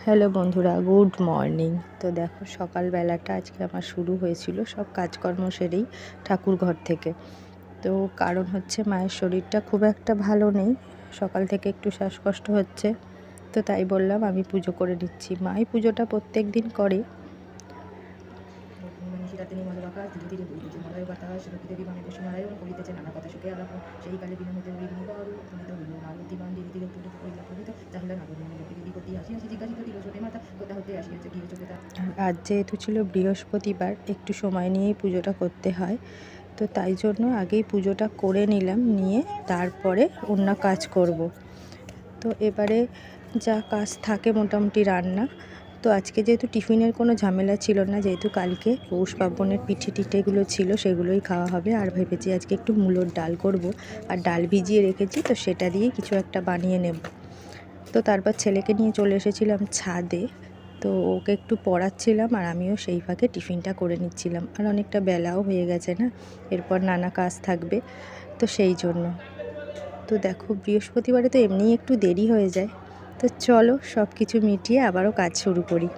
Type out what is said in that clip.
Hello বন্ধুরা, good morning. তো দেখো সকালবেলাটা আজকে আমার শুরু হয়েছিল সব কাজকর্ম সেরেই ঠাকুর ঘর থেকে। তো কারণ হচ্ছে মায়ের শরীরটা খুব একটা ভালো নেই, সকাল থেকে একটু শ্বাসকষ্ট হচ্ছে। তো তাই বললাম আমি পুজো করে নিচ্ছি। মাই পুজোটা প্রত্যেক দিন করে। নিশিরাতে নির্মল আকাশ ধীরে ধীরে বইতেছে মলয় বাতাস রকি দেবী মানে কুসুমারায়ণ করিতেছে নানা কথা সুখে আলাপ সেই কালে বিনা হইতে হরিণী বড় উপনীত হইল মালতী বান ধীরে ধীরে তুলিত হইল প্রণীত চাহিলা নাগরমণি লোকে দেবী প্রতি আসিয়াছি জিজ্ঞাসিত দিল ছোটে মাতা কোথা হতে আসিয়াছে গিয়ে চোখে তা। আজ যেহেতু ছিল বৃহস্পতিবার, একটু সময় নিয়েই পুজোটা করতে হয়। তো তাই জন্য আগেই পুজোটা করে নিলাম, নিয়ে তারপরে অন্য কাজ করব। তো এবারে যা কাজ থাকে মোটামুটি রান্না। তো আজকে যেহেতু টিফিনের কোনো ঝামেলা ছিল না, যেহেতু কালকে পৌষ পার্বণের পিঠে টিঠেগুলো ছিল সেগুলোই খাওয়া হবে। আর ভেবেছি আজকে একটু মূলোর ডাল করব, আর ডাল ভিজিয়ে রেখেছি, তো সেটা দিয়েই কিছু একটা বানিয়ে নেব। তো তারপর ছেলেকে নিয়ে চলে এসেছিলাম ছাদে। তো ওকে একটু পড়াচ্ছিলাম আর আমিও সেই ফাঁকে টিফিনটা করে নিচ্ছিলাম। আর অনেকটা বেলাও হয়ে গেছে না, এরপর নানা কাজ থাকবে, তো সেই জন্য। তো দেখো বৃহস্পতিবারে তো এমনিই একটু দেরি হয়ে যায়। তো চলো সব কিছু মিটিয়ে আবারও কাজ শুরু করি।